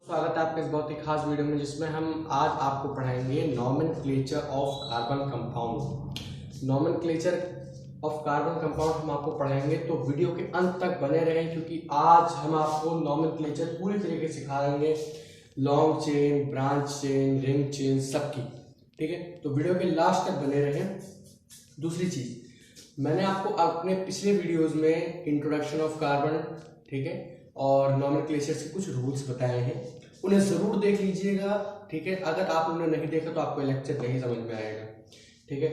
स्वागत है आपके इस बहुत ही खास वीडियो में जिसमें हम आज आपको पढ़ाएंगे nomenclature of carbon compound. Nomenclature of carbon compound हम आपको पढ़ाएंगे, तो वीडियो के अंत तक बने रहें क्योंकि आज हम आपको नॉमेनक्लेचर पूरी तरीके से सिखाएंगे, long chain, branch chain, ring chain सबकी। ठीक है, तो वीडियो के लास्ट तक बने रहें। दूसरी चीज, मैंने आपको अपने पिछले वीडियोस में इंट्रोडक्शन ऑफ कार्बन, ठीक है, और नॉमेनक्लेचर के कुछ रूल्स बताए हैं, उन्हें जरूर देख लीजिएगा। ठीक है, अगर आप उन्हें नहीं देखा तो आपको लेक्चर नहीं समझ में आएगा। ठीक है,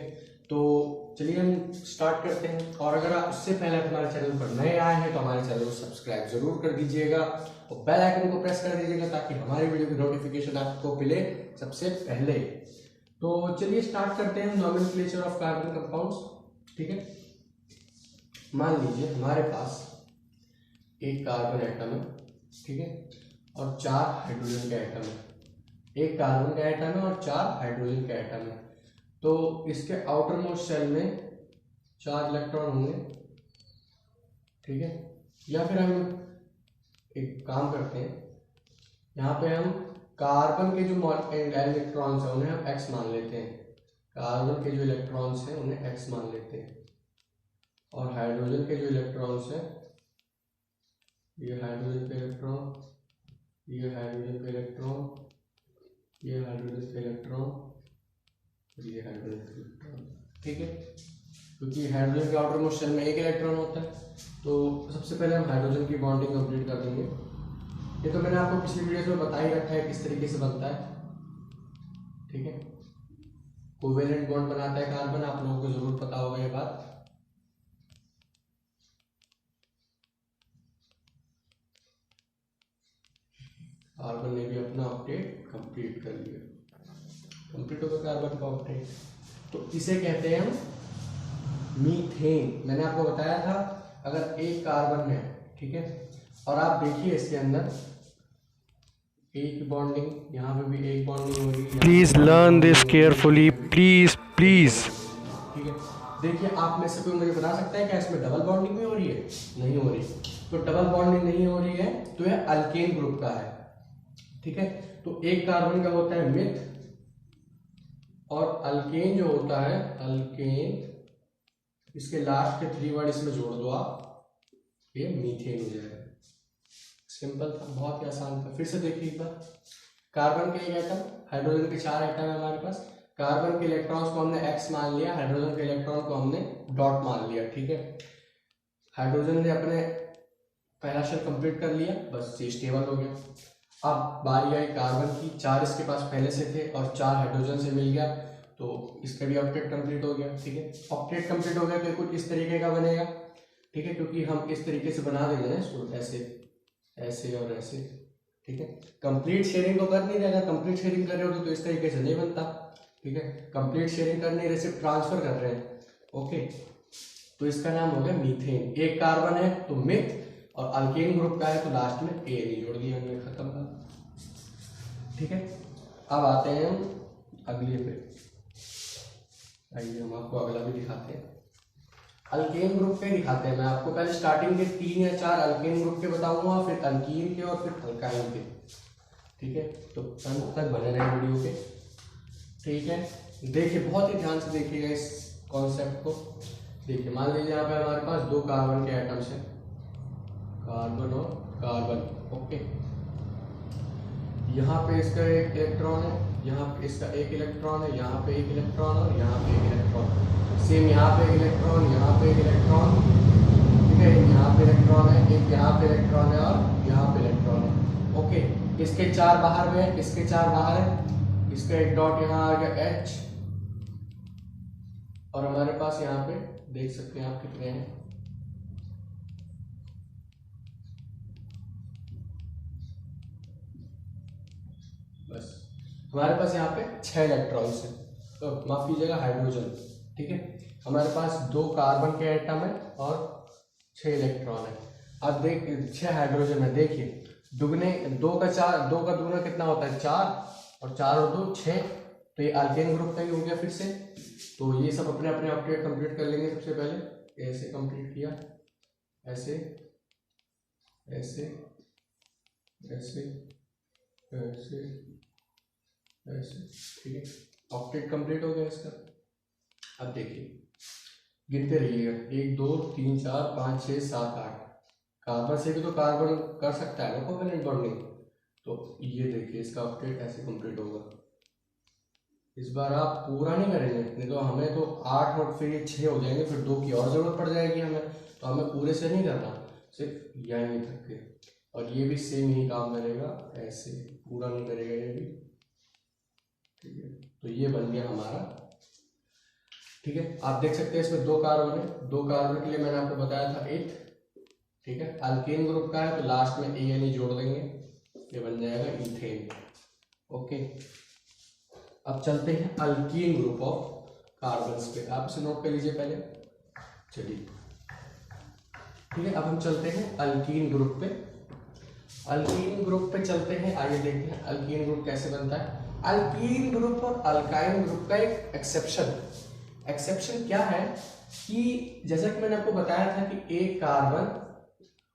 तो चलिए हम स्टार्ट करते हैं। और अगर आप उससे पहले हमारे चैनल पर नए आए हैं तो हमारे चैनल को सब्सक्राइब जरूर कर दीजिएगा और बेल आइकन को प्रेस कर दीजिएगा ताकि हमारी वीडियो की नोटिफिकेशन आपको मिले सबसे पहले। तो चलिए स्टार्ट करते हैं नॉमेनक्लेचर ऑफ कार्बन कंपाउंड्स। ठीक है, मान लीजिए हमारे पास एक कार्बन एटम है, ठीक है, और 4 हाइड्रोजन के एटम है। एक कार्बन का एटम है और 4 हाइड्रोजन के एटम है। तो इसके आउटर मोस्ट शेल में 4 इलेक्ट्रॉन होंगे। ठीक है, या फिर हम एक काम करते हैं, यहाँ पे हम कार्बन के जो इलेक्ट्रॉन्स हैं उन्हें हम x मान लेते हैं। कार्बन के जो इलेक्ट्रॉन्स हैं उन्हें x मान लेते हैं, और हाइड्रोजन के जो इलेक्ट्रॉन्स हैं, ये हाइड्रोजन के इलेक्ट्रॉन, ये हाइड्रोजन का इलेक्ट्रॉन, ये हाइड्रोजन का इलेक्ट्रॉन और ये हाइड्रोजन का इलेक्ट्रॉन। ठीक है, क्योंकि हाइड्रोजन के आउटर मोस्ट शेल में एक इलेक्ट्रॉन होता है, तो सबसे पहले हम हाइड्रोजन की बॉन्डिंग कंप्लीट कर देंगे। ये तो मैंने आपको पिछली वीडियो में बता ही रखा है किस तरीके से बनता है। ठीक है, कोवेलेंट बॉन्ड बनाता है कार्बन, आप लोगों को जरूर पता होगा ये बात। कार्बन ने भी अपना ऑक्टेट कंप्लीट कर लिया, कंप्लीट होगा कार्बन का ऑक्टेट, तो इसे कहते हैं हम मीथेन। मैंने आपको बताया था अगर एक कार्बन है, ठीक है, और आप देखिए इसके अंदर एक बॉन्डिंग, यहाँ पे भी एक बॉन्डिंग हो रही है। Please learn this carefully, please please. ठीक है, देखिए आप में से कोई मुझे बता सकता है क्या इसमें डबल बॉन्डिंग भी हो रही है? नहीं हो रही। तो डबल बॉन्डिंग नहीं हो रही है तो यह अल्केन ग्रुप का है। ठीक है, तो एक कार्बन का होता है मिथ, और अल्केन जो होता है अल्केन, इसके लास्ट के 3 वर्ड इसमें जोड़ दो आप, ये मीथेन हो जाएगा। सिंपल था, बहुत ही आसान था। फिर से देखिए एक बार, कार्बन के एक एटम, हाइड्रोजन के 4 एटम है हमारे पास। कार्बन के इलेक्ट्रॉन्स को हमने x मान लिया, हाइड्रोजन के इलेक्ट्रॉन को हमने डॉट मान लिया। ठीक है, हाइड्रोजन ने अपने पहला शेल कंप्लीट कर लिया, बस ये स्टेबल हो गया। अब बारी आई कार्बन की, 4 इसके पास पहले से थे और 4 हाइड्रोजन से मिल गया, तो इसका भी ऑक्टेट कंप्लीट हो गया। ठीक है, ऑक्टेट कंप्लीट हो गया तो कुछ इस तरीके का बनेगा। ठीक है, क्योंकि हम इस तरीके से बना देंगे ना इसको, ऐसे ऐसे और ऐसे। ठीक है, कंप्लीट शेयरिंग तो कर नहीं रहे, अगर कंप्लीट शेयरिंग कर रहे हो तो इस तरीके से नहीं बनता। ठीक है, कंप्लीट शेयरिंग कर नहीं रहे, सिर्फ ट्रांसफर कर रहे हैं। ओके, तो इसका नाम हो गया मीथेन। एक कार्बन है तो मिथ, और अल्केन ग्रुप का है तो लास्ट में ए नहीं जोड़ दिया हमने, खत्म था। ठीक है, अब आते हैं हम अगले पे। आइए हम आपको अगला भी दिखाते हैं, अल्केन ग्रुप पे दिखाते हैं। मैं आपको पहले स्टार्टिंग के 3 या 4 अल्केन ग्रुप के बताऊंगा, फिर अल्कीन के और फिर अल्काइन के। ठीक है, तो अंत तक बने रहे वीडियो के। ठीक है, देखिए बहुत ही ध्यान से देखिएगा इस कॉन्सेप्ट को। देखिए मान लीजिए यहाँ पे हमारे पास 2 कार्बन के एटम्स हैं, कार्बन और कार्बन। ओके, यहाँ पे इसका एक इलेक्ट्रॉन है, यहाँ पे इसका एक इलेक्ट्रॉन है, यहाँ पे एक इलेक्ट्रॉन और यहाँ पे एक इलेक्ट्रॉन। सेम यहाँ पे एक इलेक्ट्रॉन, यहाँ पे एक इलेक्ट्रॉन। ठीक है, यहाँ पे इलेक्ट्रॉन है, एक यहाँ पे इलेक्ट्रॉन है और यहाँ पे इलेक्ट्रॉन है। ओके, इसके 4 बाहर में है, इसके 4 बाहर है, इसका एक डॉट यहाँ आ गया H, और हमारे पास यहाँ पे देख सकते हैं आप कितने हैं, बस हमारे पास यहाँ पे 6 इलेक्ट्रॉन्स हैं, तो माफ कीजिएगा हाइड्रोजन। ठीक है, हमारे पास 2 कार्बन के एटम है और 6 इलेक्ट्रॉन है। अब देख 6 हाइड्रोजन है, देखिए दुगने 2 का 4, 2 का दुगना कितना होता है 4, और 4 और 2 6, तो ये अल्केन ग्रुप का ही हो गया फिर से। तो ये सब अपने अपने ऑक्टेट कंप्लीट कर लेंगे। सबसे पहले ऐसे कंप्लीट किया, ऐसे ऐसे ऐसे ऐसे ऐसे, ठीक है। ऑक्टेट कंप्लीट हो गया इसका। अब देखिए गिनते रहिएगा, 1 2 3 4 5 6 7 8। कार्बन से भी तो कार्बन कर सकता है ना कोवेलेंट बॉन्डिंग, तो ये देखिए इसका ऑक्टेट ऐसे कंप्लीट होगा। इस बार आप पूरा नहीं करेंगे, नहीं तो हमें तो 8 और फिर ये 6 हो जाएंगे, फिर 2 की और ज़रूरत पड़ जाएगी हमें, तो हमें पूरे से नहीं करना, सिर्फ यहीं तक के। और ये भी सेम ही काम करेगा, ऐसे पूरा नहीं करेगा ये भी, ठीक है। तो ये बन गया हमारा, ठीक है। आप देख सकते हैं इसमें 2 कार्बन है, 2 कार्बन के लिए मैंने आपको बताया था एथ, ठीक है। अल्केन ग्रुप का है तो लास्ट में ANE जोड़ देंगे, ये बन जाएगा इथेन, ओके। अब चलते हैं अल्कीन ग्रुप ऑफ कार्बन्स पे, आप इसे नोट कर लीजिए पहले, चलिए ठीक है। अब हम चलते हैं अल्कीन ग्रुप पे, अल्कीन ग्रुप पे चलते हैं। आइए देखते हैं अल्कीन ग्रुप कैसे बनता है। अल्कीन ग्रुप और अल्काइन ग्रुप का एक एक्सेप्शन क्या है कि जैसा कि मैंने आपको बताया था कि एक कार्बन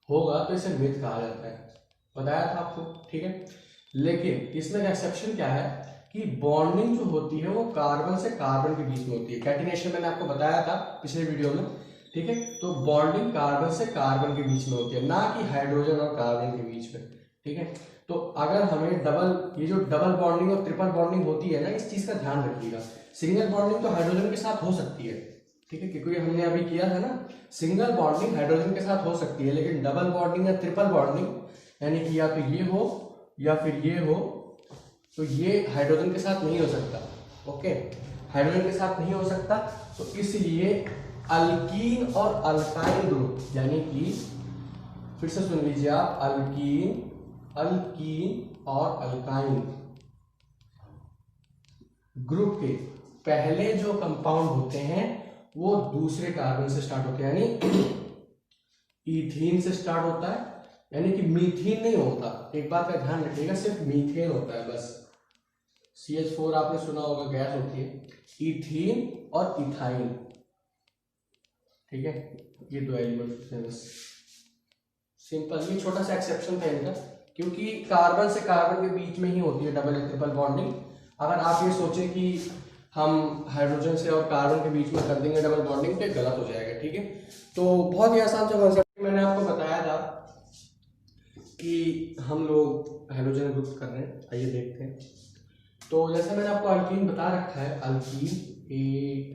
होगा तो इसे मिथ कहा जाता है, बताया था आपको, ठीक है। लेकिन इसमें एक्सेप्शन क्या है कि बॉन्डिंग जो होती है वो कार्बन से कार्बन के बीच में होती है। कैटिनेशन मैंने आपको बताया था पिछले वीडियो में, ठीक है। तो बॉन्डिंग कार्बन से कार्बन के बीच में होती है, ना कि हाइड्रोजन और कार्बन के बीच में, ठीक है। तो अगर हमें ये जो डबल बॉन्डिंग और ट्रिपल बॉन्डिंग होती है ना, इस चीज का ध्यान रखिएगा। सिंगल बॉन्डिंग तो हाइड्रोजन के साथ हो सकती है, ठीक है, क्योंकि हमने अभी किया था ना, सिंगल बॉन्डिंग हाइड्रोजन के साथ हो सकती है, लेकिन डबल बॉन्डिंग या ट्रिपल बॉन्डिंग यानी कि या तो ये हो या फिर ये हो, तो ये हाइड्रोजन के साथ नहीं हो सकता, ओके, हाइड्रोजन के साथ नहीं हो सकता। तो इसलिए अल्कीन और अल्काइन ग्रुप, यानी कि फिर से सुन लीजिए आप, अल्कीन और अल्काइन ग्रुप के पहले जो कंपाउंड होते हैं वो दूसरे कार्बन से स्टार्ट होते हैं, यानी इथीन से स्टार्ट होता है, यानी कि मीथेन नहीं होता। एक बात का ध्यान रखिएगा, सिर्फ मीथेन होता है बस। CH4 आपने सुना होगा, गैस होती है। इथीन और इथाइन, ठीक है, ये 2 एलिमेंट होते हैं बस, सिंपल। ये छोटा सा एक्सेप्शन था इनका, क्योंकि कार्बन से कार्बन के बीच में ही होती है डबल या ट्रिपल बॉन्डिंग। अगर आप ये सोचें कि हम हाइड्रोजन से और कार्बन के बीच में कर देंगे डबल बॉन्डिंग, तो गलत हो जाएगा, ठीक है। तो बहुत ही आसान सा कॉन्सेप्ट मैंने आपको बताया था कि हम लोग हाइड्रोजन ग्रुप कर रहे हैं। आइए देखते हैं। तो जैसे मैंने आपको अल्कीन बता रखा है, अल्कीन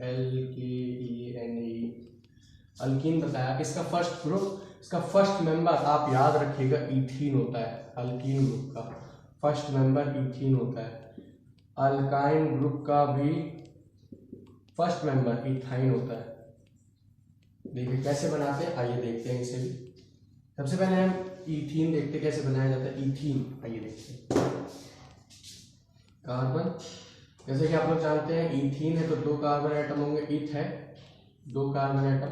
ALKENE, अल्कीन बताया। इसका फर्स्ट ग्रुप, इसका फर्स्ट मेंबर आप याद रखिएगा इथीन होता है। अल्कीन ग्रुप का फर्स्ट मेंबर इथीन होता है। अल्काइन ग्रुप का भी फर्स्ट मेंबर इथाइन होता है। देखिए कैसे बनाते हैं, आइए देखते हैं इसे भी। सबसे पहले हम इथीन देखते हैं कैसे बनाया जाता है इथीन। आइए देखते हैं। कार्बन, जैसे कि आप लोग जानते हैं इथीन है तो 2 कार्बन एटम होंगे, इथ है 2 कार्बन एटम,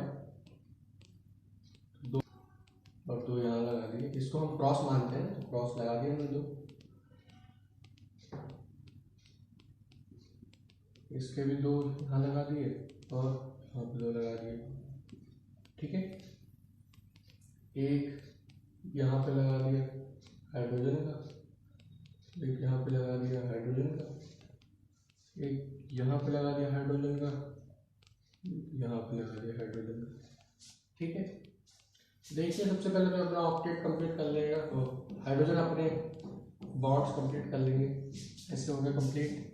2 और 2 यहाँ लगा दिए। इसको हम क्रॉस मानते हैं तो क्रॉस लगा दिए हमने 2, इसके भी 2 यहाँ लगा दिए और यहाँ पे 2 लगा दिए, ठीक है। एक यहाँ पे लगा दिया हाइड्रोजन का, एक यहाँ पे लगा दिया हाइड्रोजन का, एक यहाँ पे लगा दिया हाइड्रोजन का, यहाँ पे लगा दिया हाइड्रोजन का, ठीक है। देखिए सबसे पहले तो अपना ऑक्टेट कंप्लीट कर लेगा, तो हाइड्रोजन अपने बॉन्ड्स कंप्लीट कर लेंगे। ऐसे हो गया कंप्लीट,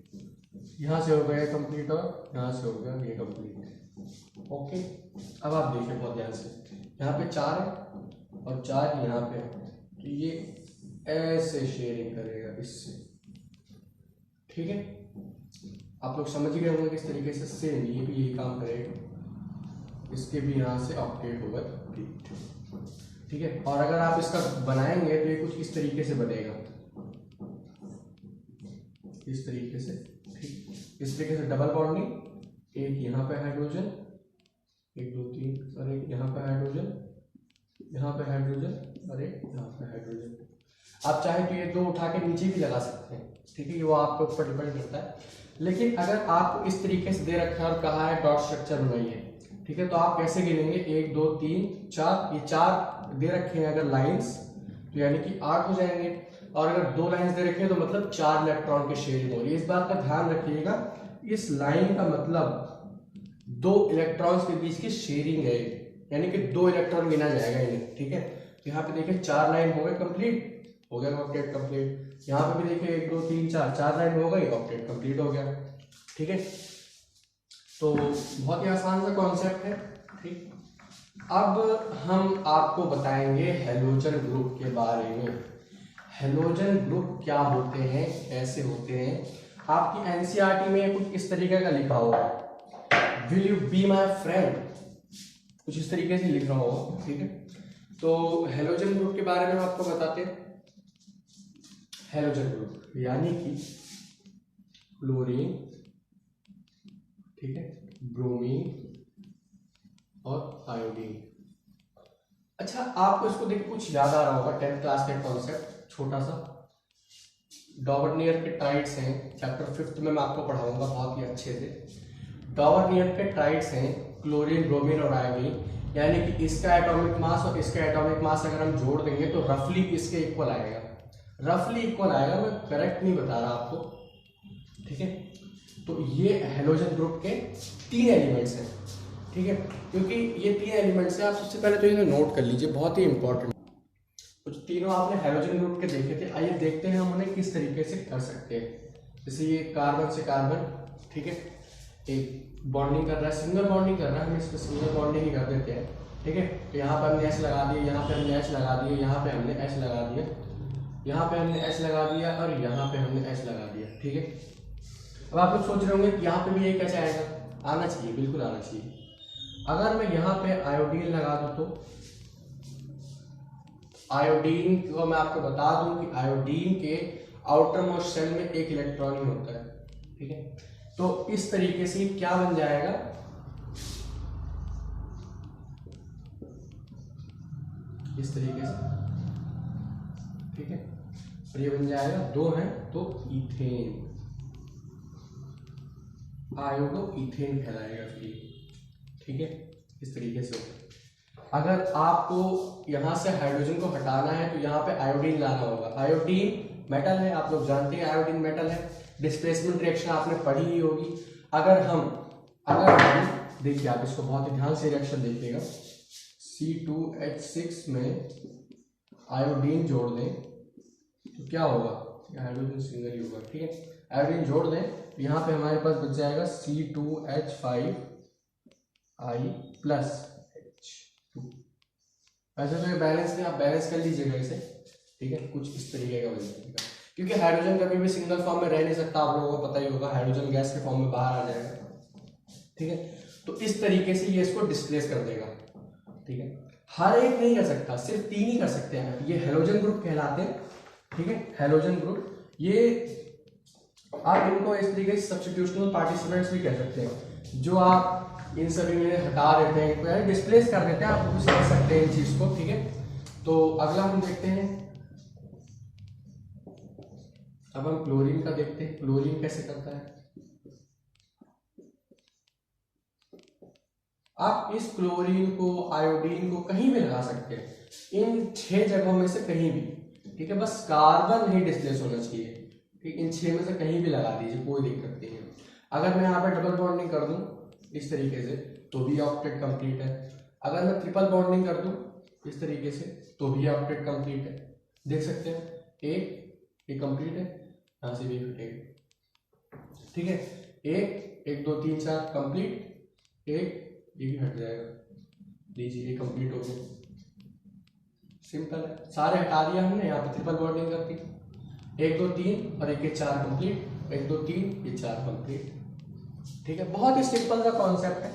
यहाँ से हो गया कंप्लीट और यहाँ से हो गया ये कंप्लीट, ओके। अब आप देखिए बहुत ध्यान से, यहाँ पे 4 है और 4 यहाँ पे है, तो ये ऐसे शेयरिंग करेगा इससे, ठीक है। आप लोग समझ गए होंगे किस तरीके से, सेम ये भी यही काम करेगा, इसके भी यहाँ से ऑक्टेट होगा कंप्लीट, ठीक है। और अगर आप इसका बनाएंगे तो ये कुछ इस तरीके से बनेगा, इस तरीके से, ठीक। इस तरीके से डबल बॉन्डिंग, एक यहाँ पे हाइड्रोजन, 1 2 3 और एक यहाँ पे हाइड्रोजन, यहाँ पे हाइड्रोजन और एक यहाँ पे हाइड्रोजन। आप चाहे तो ये 2 उठा के नीचे भी लगा सकते हैं, ठीक है, ये वो आपके ऊपर डिपेंड करता है। लेकिन अगर आपको इस तरीके से दे रखा है और कहा है डॉट स्ट्रक्चर बनाइए, ठीक है, तो आप कैसे गिनेंगे 1 2 3 4, ये 4 दे रखे हैं अगर लाइंस, तो यानी कि 8 हो जाएंगे। और अगर 2 लाइंस दे रखे हैं तो मतलब 4 इलेक्ट्रॉन की शेयरिंग हो रही है। इस बात का ध्यान रखिएगा, इस लाइन का मतलब 2 इलेक्ट्रॉन्स के बीच की शेयरिंग है, यानी कि 2 इलेक्ट्रॉन गिना जाएगा इन्हें। ठीक है, यहाँ पे देखिए 4 लाइन हो गए कंप्लीट, हो गया ऑक्टेट कंप्लीट। यहाँ पे भी देखिए 1 2 3 4 लाइन हो गई, ऑक्टेट कंप्लीट हो गया। ठीक है, तो बहुत ही आसान सा कॉन्सेप्ट है। ठीक, अब हम आपको बताएंगे हैलोजन ग्रुप के बारे में। हैलोजन ग्रुप क्या होते हैं, कैसे होते हैं। आपकी एनसीईआरटी में कुछ इस तरीके का लिखा होगा, will you be my friend, कुछ इस तरीके से लिखा होगा। ठीक है, तो हैलोजन ग्रुप के बारे में हम आपको बताते हैं। हैलोजन ग्रुप यानी कि क्लोरीन, ठीक है, ब्रोमीन और आयोडीन। अच्छा, आपको इसको देख कुछ याद आ रहा होगा 10th क्लास का कॉन्सेप्ट, छोटा सा डॉवर्नियर के टाइड्स हैं, चैप्टर 5th में मैं आपको पढ़ाऊंगा बहुत ही अच्छे से। डॉवर्नियर के टाइड्स हैं क्लोरीन, ब्रोमीन और आयोडीन, यानी कि इसका एटॉमिक मास और इसका एटॉमिक मास अगर हम जोड़ देंगे तो रफली इसके इक्वल आएगा, रफली इक्वल आएगा, मैं करेक्ट नहीं बता रहा आपको। ठीक है, तो ये हैलोजन ग्रुप के 3 एलिमेंट्स हैं। ठीक है, क्योंकि ये 3 एलिमेंट्स हैं, आप सबसे पहले तो इन्हें नोट कर लीजिए, बहुत ही इंपॉर्टेंट। कुछ तीनों आपने हैलोजन ग्रुप के देखे थे, आइए देखते हैं हम उन्हें किस तरीके से कर सकते हैं। जैसे ये कार्बन से कार्बन, ठीक है, एक बॉन्डिंग कर रहा है, सिंगल बॉन्डिंग कर रहा है, हम इस पर सिंगल बॉन्डिंग ही कर देते हैं। ठीक है, तो यहाँ पर हमने एच लगा दिया, यहाँ पे हमने एच लगा दिया, यहाँ पे हमने एच लगा दिया, यहाँ पे हमने एच लगा दिया और यहाँ पे हमने एच लगा दिया। ठीक है, अब आप लोग सोच रहे होंगे कि यहाँ पे भी एक एच आएगा, आना चाहिए, बिल्कुल आना चाहिए। अगर मैं यहाँ पे आयोडीन लगा दूँ तो आयोडीन को मैं आपको बता दूं कि आयोडीन के आउटर मोस्ट शेल में 1 इलेक्ट्रॉन ही होता है। ठीक है, तो इस तरीके से क्या बन जाएगा, इस तरीके से। ठीक है, और ये बन जाएगा 2 है तो इथेन, आयोडो इथेन कहलाएगा फिर। ठीक है, इस तरीके से। अगर आपको यहां से हाइड्रोजन को हटाना है तो यहाँ पे आयोडीन लाना होगा। आयोडीन मेटल है, आप लोग जानते हैं आयोडीन मेटल है, डिस्प्लेसमेंट रिएक्शन आपने पढ़ी ही होगी। अगर हम देखिए, आप इसको बहुत ही ध्यान से रिएक्शन देखिएगा, C2H6 में आयोडीन जोड़ दें तो क्या होगा, हाइड्रोजन सिंगल ही होगा। ठीक है, आयोडीन जोड़ दें तो यहाँ पे हमारे पास बच जाएगा C2H5I+। ऐसे तो ये बैलेंस नहीं, आप बैलेंस कर लीजिएगा इसे। ठीक है, कुछ इस तरीके का बन जाएगा, क्योंकि हाइड्रोजन कभी भी सिंगल फॉर्म में रह नहीं सकता, आप लोगों को पता ही होगा, हाइड्रोजन गैस के फॉर्म में बाहर आ जाएगा। ठीक है, तो इस तरीके से ये इसको डिस्प्लेस कर देगा। ठीक है, हर एक नहीं कर सकता, सिर्फ 3 ही कर सकते हैं, ये हैलोजन ग्रुप कहलाते हैं। ठीक है, हैलोजन ग्रुप, ये आप इनको इस तरीके से सब्स्टिट्यूशनल पार्टिसिपेंट्स भी कह सकते हैं, जो आप इन सभी में हटा देते हैं, इनको डिस्प्लेस कर देते हैं, आप भी समझ सकते हैं इन चीज को। ठीक है, तो अगला हम देखते हैं, अब हम क्लोरीन का देखते हैं, क्लोरीन कैसे करता है। आप इस क्लोरीन को, आयोडीन को कहीं भी लगा सकते हैं, इन 6 जगहों में से कहीं भी। ठीक है, बस कार्बन ही डिस्प्लेस होना चाहिए। ठीक, इन 6 में से कहीं भी लगा दीजिए, कोई दिक्कत नहीं है। अगर मैं यहाँ पे डबल बॉन्डिंग कर दूं इस तरीके से तो भी ऑक्टेट कंप्लीट है। अगर मैं ट्रिपल बॉन्डिंग कर दूं इस तरीके से तो भी ऑक्टेट कंप्लीट है। देख सकते हैं, एक कंप्लीट है, यहाँ से भी हटेगा। ठीक है, एक 2 3 4 कंप्लीट, एक ये भी हट जाएगा, लीजिए ये कंप्लीट हो गया। सिंपल है, सारे हटा दिया हमने, यहाँ पे ट्रिपल बॉन्डिंग कर दी, 1 2 3 और 1 1 4 कंप्लीट, 1 2 3 ये 4 कंप्लीट। ठीक है, बहुत ही सिंपल सा कॉन्सेप्ट है।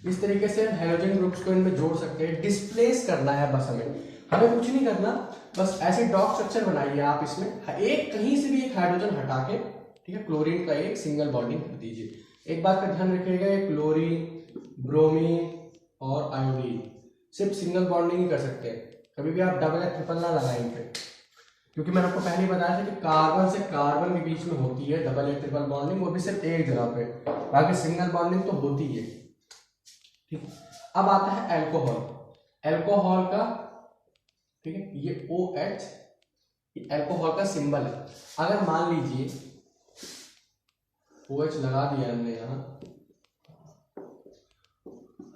इस तरीके से हम हैलोजन ग्रुप्स को इनमें जोड़ सकते हैं। डिस्प्लेस करना है बस हमें कुछ नहीं करना, बस ऐसे डॉट स्ट्रक्चर बनाइए आप इसमें, एक कहीं से भी एक हाइड्रोजन हटा के, ठीक है, क्लोरीन का एक सिंगल बॉन्डिंग कर दीजिए। एक बात का ध्यान रखिएगा, क्लोरीन, ब्रोमीन और आयोडीन सिर्फ सिंगल बॉन्डिंग ही कर सकते हैं, कभी भी आप डबल या ट्रिपल ना लगाएंगे, क्योंकि मैंने आपको पहले बताया था कि कार्बन से कार्बन के बीच में होती है डबल या ट्रिपल बॉन्डिंग, वो भी सिर्फ एक जगह पे, बाकी सिंगल बॉन्डिंग तो होती है। ठीक, अब आता है अल्कोहल। अल्कोहल का, ठीक है, ये OH ये अल्कोहल का सिंबल है। अगर मान लीजिए OH लगा दिया हमने यहाँ,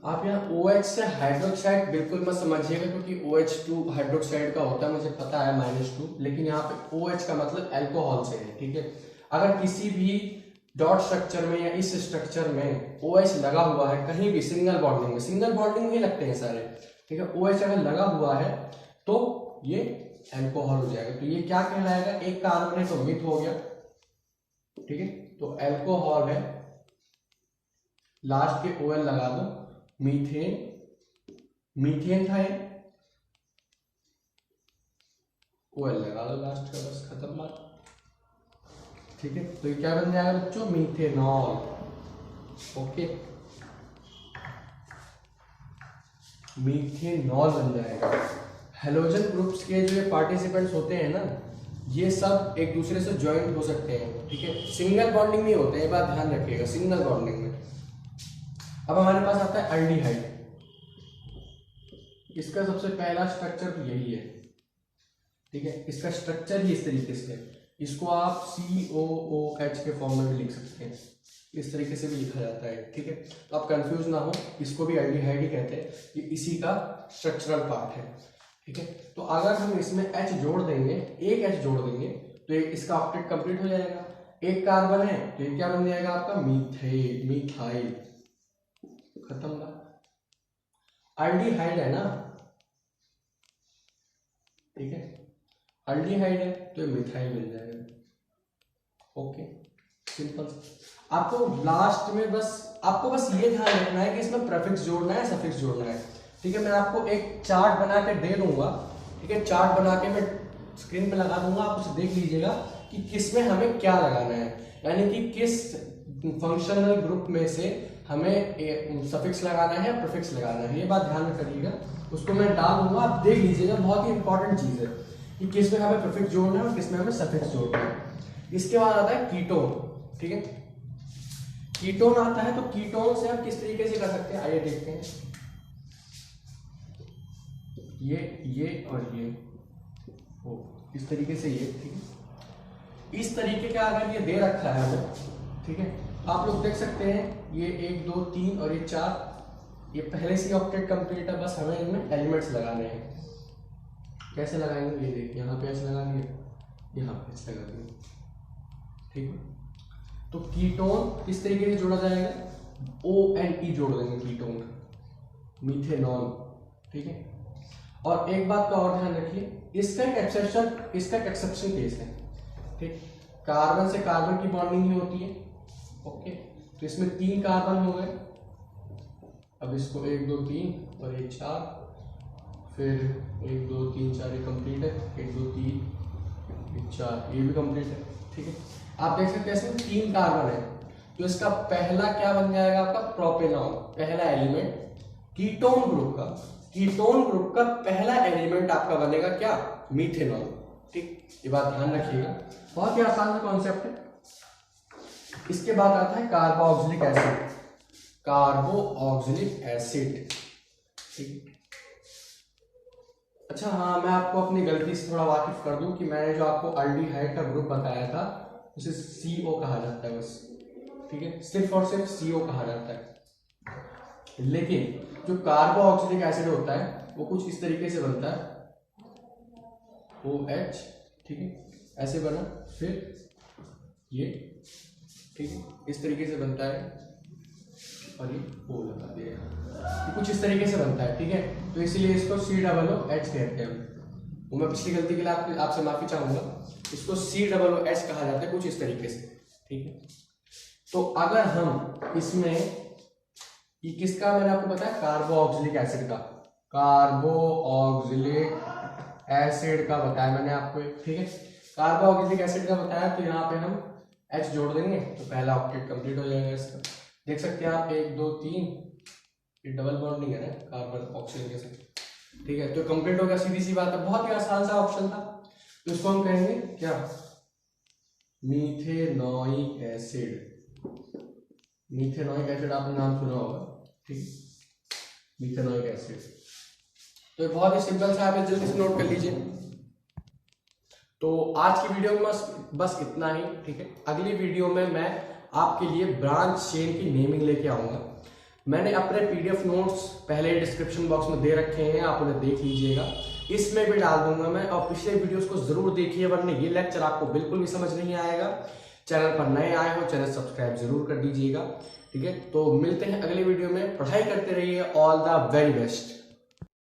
आप यहाँ OH से हाइड्रोक्साइड बिल्कुल मत समझिएगा, क्योंकि OH2 हाइड्रोक्साइड का होता है, मुझे पता है -2, लेकिन यहाँ पे OH का मतलब अल्कोहल से है, ठीक है। अगर किसी भी डॉट स्ट्रक्चर में या इस स्ट्रक्चर में OH लगा हुआ है कहीं भी, सिंगल बॉन्डिंग में ही लगते हैं सारे, ठीक है। OH अगर लगा हुआ है तो ये अल्कोहल हो जाएगा। तो ये क्या कहलाएगा, एक कार्बन है तो मिथ हो गया, ठीक है। तो अल्कोहल है, लास्ट के OL लगा दो, मीथेन था ये, OL लगा दो लास्ट का, बस खत्म बात, ठीक है। तो ये क्या बन जाएगा बच्चों, मीथेनॉल, ओके, मीथेनॉल बन जाएगा। हेलोजन ग्रुप्स के जो ये पार्टिसिपेंट्स होते हैं ना, ये सब एक दूसरे से ज्वाइंट हो सकते हैं, ठीक है। सिंगल बॉन्डिंग में होते हैं, ये बात ध्यान रखिएगा, सिंगल बॉन्डिंग में। अब हमारे पास आता है एल्डिहाइड, इसका सबसे पहला स्ट्रक्चर तो यही है, ठीक है। इसका स्ट्रक्चर ही इस तरीके से है, इसको आप COOH के फॉर्म में भी लिख सकते हैं, इस तरीके से भी लिखा जाता है, ठीक है। तो आप कंफ्यूज ना हो, इसको भी एल्डिहाइड ही कहते हैं, ये इसी का स्ट्रक्चरल पार्ट है, ठीक है। तो अगर हम इसमें H जोड़ देंगे, एक H जोड़ देंगे तो इसका ऑक्टेट कंप्लीट हो जाएगा। एक कार्बन है तो ये क्या बन जाएगा आपका, मिथाइल, खत्म बात। एल्डिहाइड है ना, ठीक है, एल्डिहाइड है तो ये मिथाइल बन जाएगा, ओके, सिंपल। आपको लास्ट में आपको बस ये ध्यान रखना है कि इसमें प्रेफिक्स जोड़ना है, सफिक्स जोड़ना है, ठीक है। मैं आपको एक चार्ट बना के दे दूंगा, ठीक है, चार्ट बना के मैं स्क्रीन पे लगा दूंगा, आप उसे देख लीजिएगा कि किसमें हमें क्या लगाना है, यानी कि किस फंक्शनल ग्रुप में से हमें सफिक्स लगाना है या प्रीफिक्स लगाना है, ये बात ध्यान करिएगा। उसको मैं डाल दूंगा, आप देख लीजिएगा, बहुत ही इंपॉर्टेंट चीज है कि किसमें हमें प्रीफिक्स जोड़ना है और किसमें हमें सफिक्स जोड़ना है। इसके बाद आता है कीटोन, ठीक है। कीटोन आता है तो कीटोन से हम किस तरीके से कर सकते हैं, आइए देखते हैं। ये और ये इस तरीके से, ये ठीक है, इस तरीके का अगर ये दे रखा है हमें, ठीक है, आप लोग देख सकते हैं ये 1 2 3 और ये 4, ये पहले से ऑक्टेट कंप्लीट है, बस हमें इनमें एलिमेंट्स लगाने हैं। कैसे लगाएंगे, ये देखिए, यहाँ पे H लगा दिया, यहाँ पे H लगा दिया, ठीक है। तो कीटोन किस तरीके से जोड़ा जाएगा, ONE जोड़ देंगे कीटोन, मीथेनॉल, ठीक है। और एक बात का और ध्यान रखिए, इसका एक एक्सेप्शन केस है, ठीक। कार्बन से कार्बन की बॉन्डिंग ही होती है, ओके। तो इसमें 3 कार्बन हो गए, अब इसको 1 2 3 और 1 4, फिर 1 2 3 4, ये कंप्लीट है, 1 2 3 1 4, ये भी कंप्लीट है, ठीक है। आप देख सकते हैं इसमें 3 कार्बन है, तो इसका पहला क्या बन जाएगा आपका, प्रोपेनॉल, पहला एलिमेंट कीटोन ग्रुप का पहला एलिमेंट आपका बनेगा क्या, मीथेनॉल, ठीक। ये बात ध्यान रखिएगा, बहुत ही आसान सा कॉन्सेप्ट है। इसके बाद आता है कार्बोक्सिलिक एसिड, ठीक। अच्छा हाँ, मैं आपको अपनी गलती से थोड़ा वाकिफ कर दूं कि मैंने जो आपको एल्डिहाइड का ग्रुप बताया था उसे CO कहा जाता है बस, ठीक है, सिर्फ और सिर्फ CO कहा जाता है। लेकिन जो कार्बोक्सिलिक एसिड होता है वो कुछ इस तरीके से बनता है, OH, ठीक है, ऐसे बना, फिर ये, ठीक है, इस तरीके से बनता है, और ये O लगा दिया, ये कुछ इस तरीके से बनता है, ठीक है। तो इसीलिए इसको COOH कहते हैं। वो मैं पिछली गलती के लिए आपसे माफी चाहूंगा, इसको COOH कहा जाता है, कुछ इस तरीके से, ठीक है। तो अगर हम इसमें, ये किसका मैंने आपको बताया, कार्बोक्सिलिक एसिड का बताया मैंने आपको, ठीक है, कार्बोक्सिलिक एसिड का बताया। तो यहाँ पे हम H जोड़ देंगे तो पहला ऑक्टेट कंप्लीट हो जाएगा इसका, देख सकते हैं आप 1 2 3, ये डबल बॉन्डिंग है ना कार्बन ऑक्सीजन के साथ, ठीक है। तो कंप्लीट हो गया, सीधी सी बात है, बहुत ही आसान सा ऑप्शन था। तो इसको हम कहेंगे क्या, मीथेनोइक एसिड, आपने नाम सुना होगा, ठीक, मीथेनोइक एसिड। तो ये बहुत ही सिंपल सा, आप जल्दी से नोट कर लीजिए। तो आज की वीडियो में बस इतना ही, ठीक है। अगली वीडियो में मैं आपके लिए ब्रांच चेन की नेमिंग लेके आऊँगा। मैंने अपने PDF नोट्स पहले डिस्क्रिप्शन बॉक्स में दे रखे हैं, आप उन्हें देख लीजिएगा। इसमें भी डाल दूंगा मैं, और पिछले वीडियोस को जरूर देखिए, वरना ये लेक्चर आपको बिल्कुल भी समझ नहीं आएगा। चैनल पर नए आए हो, चैनल सब्सक्राइब जरूर कर दीजिएगा, ठीक है। तो मिलते हैं अगले वीडियो में, पढ़ाई करते रहिए। All the very best.